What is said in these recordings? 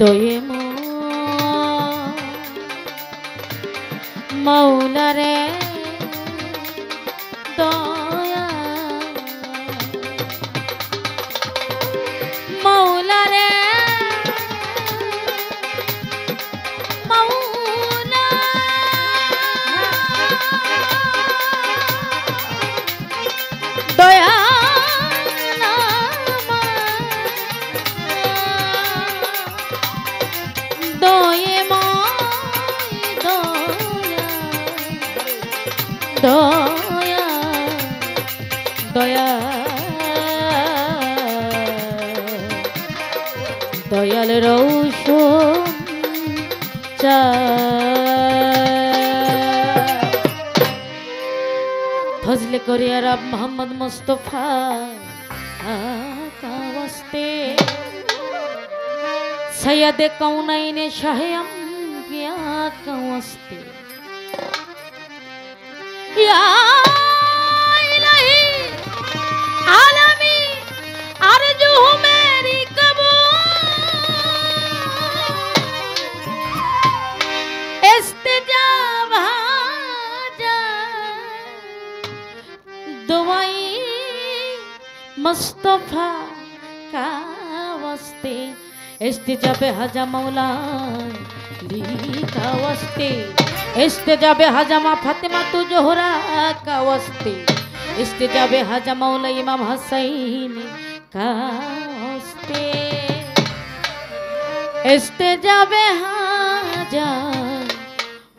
দয়ে মৌলা রে দয়া মৌলা রে মৌলা দয়া দয়া দয়া দয়াল রৌশন ফজলে করিয়া রব মোহাম্মদ মুস্তফা কাওয়াস্তে সৈয়দ কৌনাইনে শাহে আম্বিয়া কাওয়াস্তে या इलाही आलमी अर्जू मेरी कबूल इस्तिजाब दुआई मुस्तफा का वास्ते इस्तिजाब हजा मौला ली का वास्ते इस्तिजाबे हजामा फातिमा तु जोहरा का वास्ते इस्तिजाबे हजा मौला इमाम हुसैन का वास्ते इस्तिजाबे हजा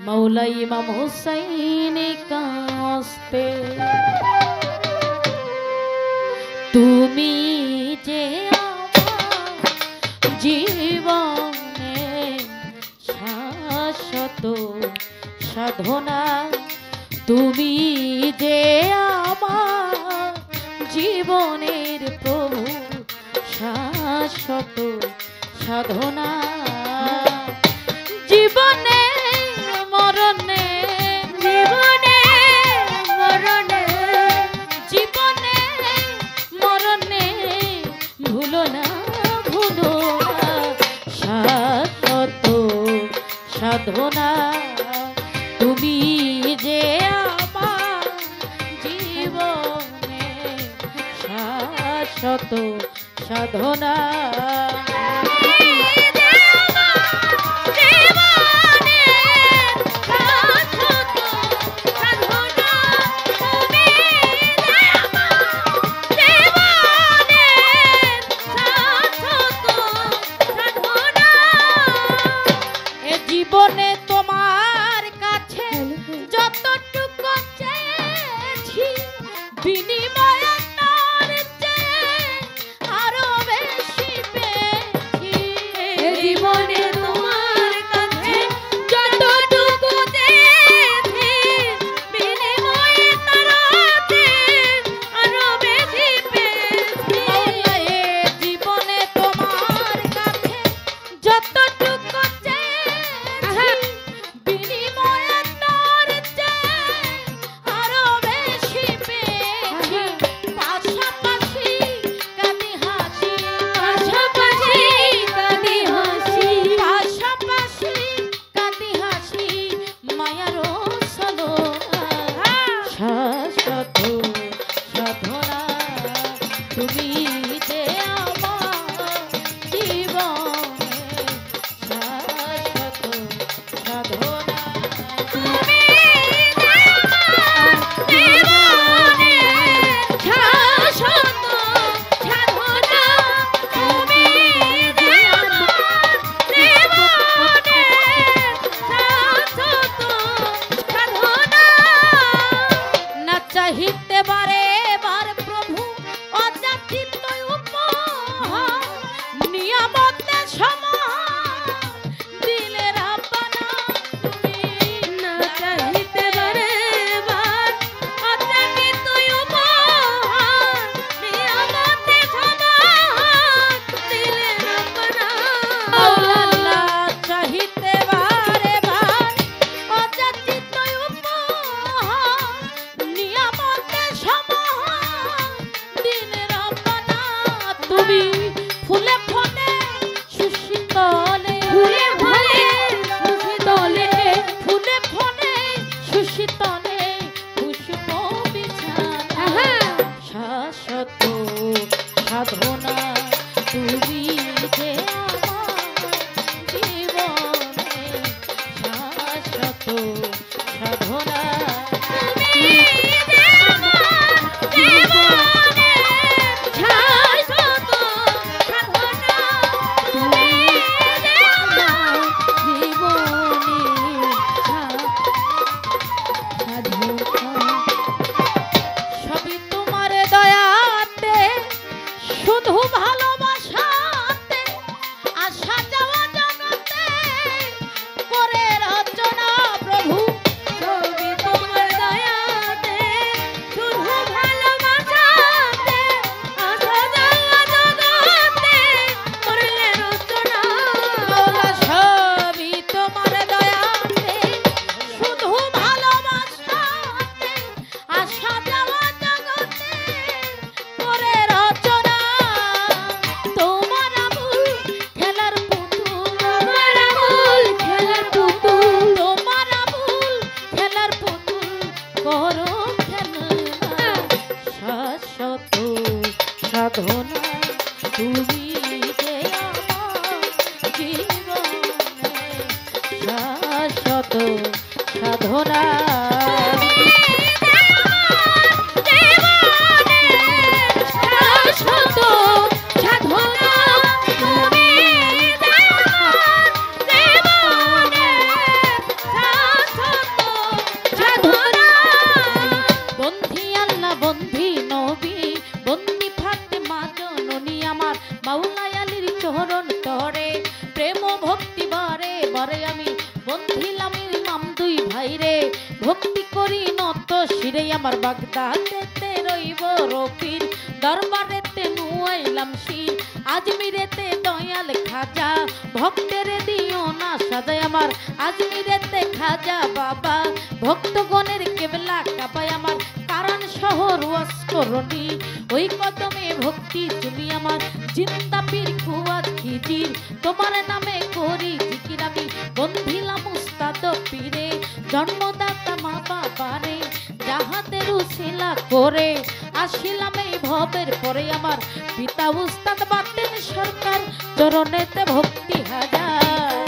मौला इमाम हुसैन का वास्ते तुमी जे जीवने शाश्वत সাধনা তুমি যে আমার জীবনের প্রভু শাশ্বত সাধনা জীবনে মরণে জীবনে মরণে জীবনে মরণে ভুলো না শাশ্বত সাধনা তুমি যে আমার জীবনে শাশ্বত সাধনা জীবনে তোমার কাছে যতটুকু চেয়েছি বিনিময়ে তার চেয়ে আরো বেশি পেয়েছি সাধনা তুমি যে আমার জীবনে শাশ্বত সাধনা তুমি যে আমার জীবনে শাশ্বত সাধনা তুমি যে আমার জীবনে সবই তোমার দয়াতে শুধু ভালোবাসাতে আসা যাওয়া জগতে করে রচনা প্রভু সবই তোমার দয়াতে শুধু ভালোবাসাতে আসা যাওয়া জগতে করলে রচনা বলা সবই তোমার দয়াতে শুধু ভালোবাসাতে আসা যাওয়া জগতে করে রচনা তোমার আমূল খেলার পুতুল তোমার আমূল খেলার পুতুল তোমার আমূল খেলার পুতুল করো খেলনা শাশ্বত সাধনা তুমি যে আমার জীবনে শাশ্বত সাধনা চরণ তরে প্রেম ভক্তি বারে বারে আমি বন্ধিলাম নাম দুই ভাইরে ভক্তি করি নত শিরে আমার বাগদাদেতে রইব রফির দরবারেতে নুয়াইলাম শির আজমিরেতে দয়াল খাজা ভক্তের দিও না সাজায় আমার আজমিরেতে খাজা বাবা ভক্তগণের কেবলা কাবায় আমার কারণ শহর ওয়াসকরণী ওই কদমে ভক্তি তুমি আমার জিন্দা পীর খুয়াত খিজির তোমার নামে করি জিকির আমি বন্ধিলাম উস্তাদ পীরে জন্মদাতা মা বাবারে যাহাদের উসিলা করে আসিলাম এই ভবের পরে আমার পিতা উস্তাদ বাতেন সরকার চরণেতে ভক্তি হাজার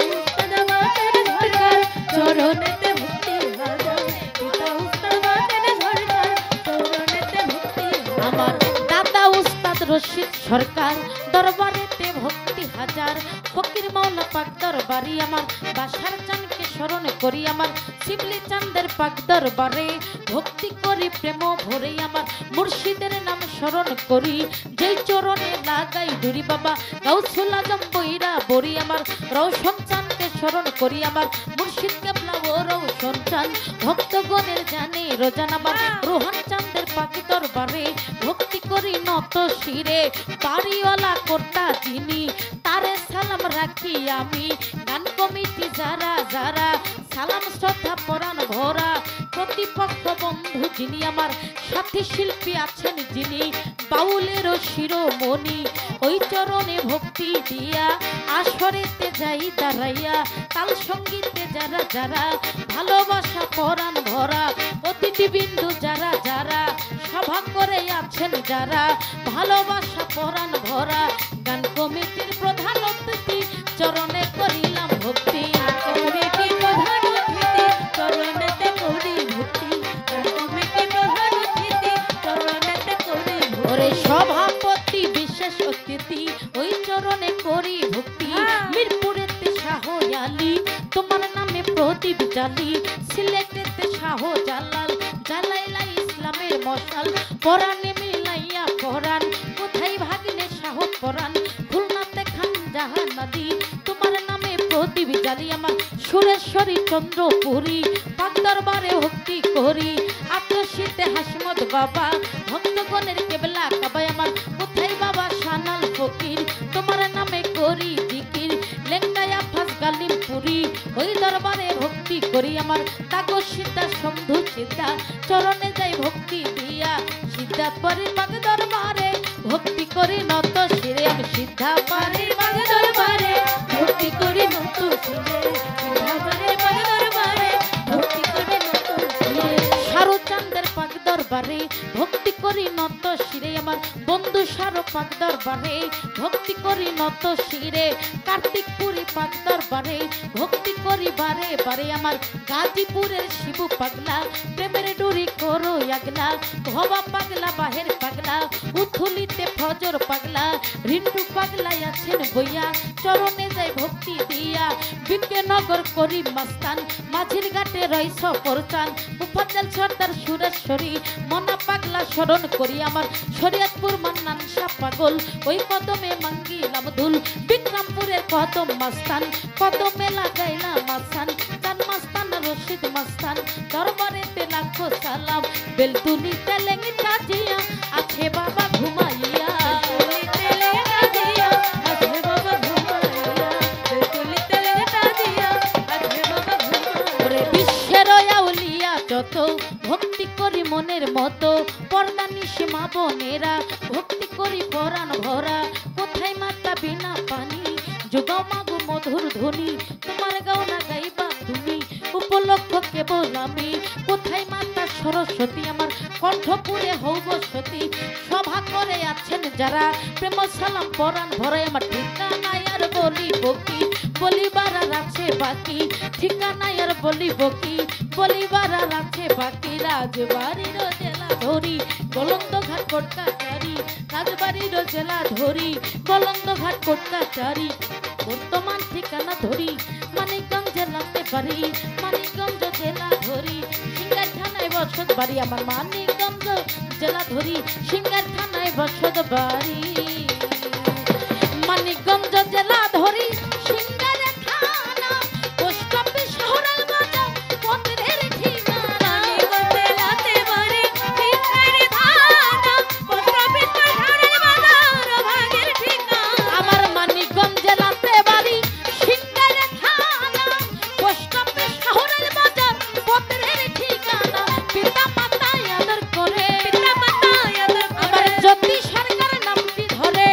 চরণেতে ভক্তি হাজার পিতা উস্তাদ বাতেন সরকার চরণেতে ভক্তি আমার দাদা উস্তাদ রশিদ সরকার দরবারেতে ভক্তি হাজার ফকির মাওলা পাক দরবারি আমার বাসার চানকে স্মরণ করি আমার শিবলি চাঁদের পাক দরবারে ভক্তি করি প্রেম ভরে আমার মুর্শিদের নাম স্মরণ করি যেই চরণে লাগাই দুরি বাবা গাউসুল আজম বইরা বরি আমার রওশন চাঁদকে স্মরণ করি আমার মুর্শিদ কেবলা ও রওশন চাঁদ ভক্তগণের জানে রোজান আমার রোহান চাঁদের পাক দরবারে ভক্তি করি নত শিরে বাড়িওয়ালা কর্তা যিনি তারে সালাম রাখি আমি গান কমিটি যারা যারা সালাম শ্রদ্ধা পরাণ ভরা প্রতিপক্ষ বন্ধু যিনি আমার সাথী শিল্পী আছেন যিনি বাউলের শিরোমণি ওই চরণে ভক্তি দিয়া আসরেতে যাই দাঁড়াইয়া তাল সঙ্গীতে যারা যারা ভালোবাসা পরাণ ভরা অতিথি বিন্দু যারা যারা সভা করে আছেন যারা ভালোবাসা পরাণ ভরা গান কমিটির প্রধান অতিথি চরণে করিলাম ভক্তি কমিটি প্রধান অতিথি চরণেতে করি ভক্তি কমিটি প্রধান অতিথি চরণেতে করি ওরে সভাপতি বিশেষ অতিথি ওই চরণে করি ভক্তি মিরপুরেতে শাহ আলী তোমার নামে প্রদীপ জ্বালি সিলেটেতে শাহ জালাল জ্বালাইলা ইসলামের মশাল পরাণে মিলাইয়া পরাণ কোথায় ভাগিনে শাহ পরাণ খুলনাতে খান জাহান নদী তোমার নামে প্রদীপ জ্বালি আমার সুরেশ্বরী চন্দ্রপুরী পাক দরবারে ভক্তি করি আত্মশীতে হাসমত বাবা ভক্তগণের কেবলা কাবায় আমার কোথায় বাবা সানাল ফকির তোমার নামে করি জিকির লেঙ্গায়া ফাস গালিমপুরি ওই দরবারে ভক্তি করি আমার তাগো সিদ্ধা সন্ধু সিদ্ধা চরণে যাই ভক্তি দিয়া সিদ্ধা পরি পাক দরবারে ভক্তি করি নত শিরে আমি সিদ্ধা পারি পাক দরবারে ভক্তি করি নত শিরে সিদ্ধা পারি পাক দরবারে ভক্তি করি নত শিরে শাহরুখ চাঁদের পাক দরবারে ভক্তি করি নত শিরে আমার বন্ধু শাহরুখ পাক দরবারে ভক্তি করি নত শিরে, কার্তিকপুরী পাক দরবারে ভক্তি করি বারে বারে। আমার গাজীপুরের শিবু পাগলা প্রেমের ডুরি করো আগলা, ভবা পাগলা বাহের পাগলা উথুলিতে ফজর পাগলা, রিন্টু পাগলাই আছেন বইয়া চরণে যাই ভক্তি দিয়া। বিজ্ঞানগর করি মাস্তান মাঝির ঘাটে রইস পরচান, মুফাজ্জল সর্দার সুরেশ্বরী মনা পাগলা স্মরণ করি। আমার শরীয়তপুর মান্নান শাহ পাগল ওই কদমে মাঙ্গিলাম ধুল, বিক্রমপুরের কদম মাস্তান কদমে লাগাইলাম মাস্তান, চান মাস্তান রশিদ মাস্তান দরবারেতে লাখো সালাম। বেলতুলিতে লেঙ্গিটা জিয়া আছে বাবা ঘুমাইয়া, যত ভক্তি করি মনের মতো পর্দা নিশিমা বোনেরা ভক্তি করি পরাণ ভরা। কোথায় মাতা বিনা পানি যোগাও মাগো মধুর ধ্বনি, তোমার গাওনা গাইবা তুমি উপলক্ষ কেবল আমি। কোথায় মাতা সরস্বতী আমার কণ্ঠপুরে হৌব সতী, সভা করে আছেন যারা প্রেম সালাম পরাণ ভরায়। আমার ঠিকানায় আর বলিব কি বলিবার আর আছে বাকি, ঠিকানায় আর বলিব কি বলিবার আর আছে বাকি। রাজবাড়ির জেলা ধরি গলন্দ ঘাট কোটকাচারি, রাজবাড়ির জেলা ধরি গলন্দ ঘাট কোটকাচারি। বর্তমান ঠিকানা ধরি মানিকগঞ্জ জেলাতে পারি, মানিকগঞ্জ জেলা ধরি সিঙ্গার থানায় বসত বাড়ি। আমার মানিকগঞ্জ জেলা ধরি সিঙ্গার থানায় বসত বাড়ি, মানিকগঞ্জ জেলা ধরি সিঙ্গার থানা পোস্ট অফিস শহরের বাজার পত্রের ঠিকানা। জেলাতে বাড়ি সিঙ্গার থানা পোস্ট অফিস শহরের বাজার ভাগের ঠিকানা। আমার মানিকগঞ্জ জেলাতে বাড়ি সিঙ্গার থানা পোস্ট অফিস শহরের বাজার পত্রের ঠিকানা। পিতা মাতা আদর করে আমার জ্যোতি সরকার নামটি ধরে,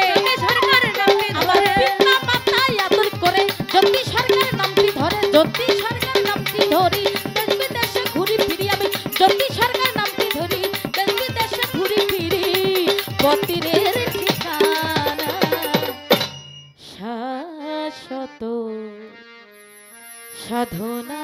আমার পিতা মাতা আদর করে জ্যোতি সরকার নামটি ধরে, জ্যোতি সরকার নামটি ধরি দেশ বিদেশে ঘুরি ফিরি। আমি জ্যোতি সরকার নামটি ধরি দেশ বিদেশে ঘুরি ফিরি। পতিরের ঠিকানা শাশ্বত সাধনা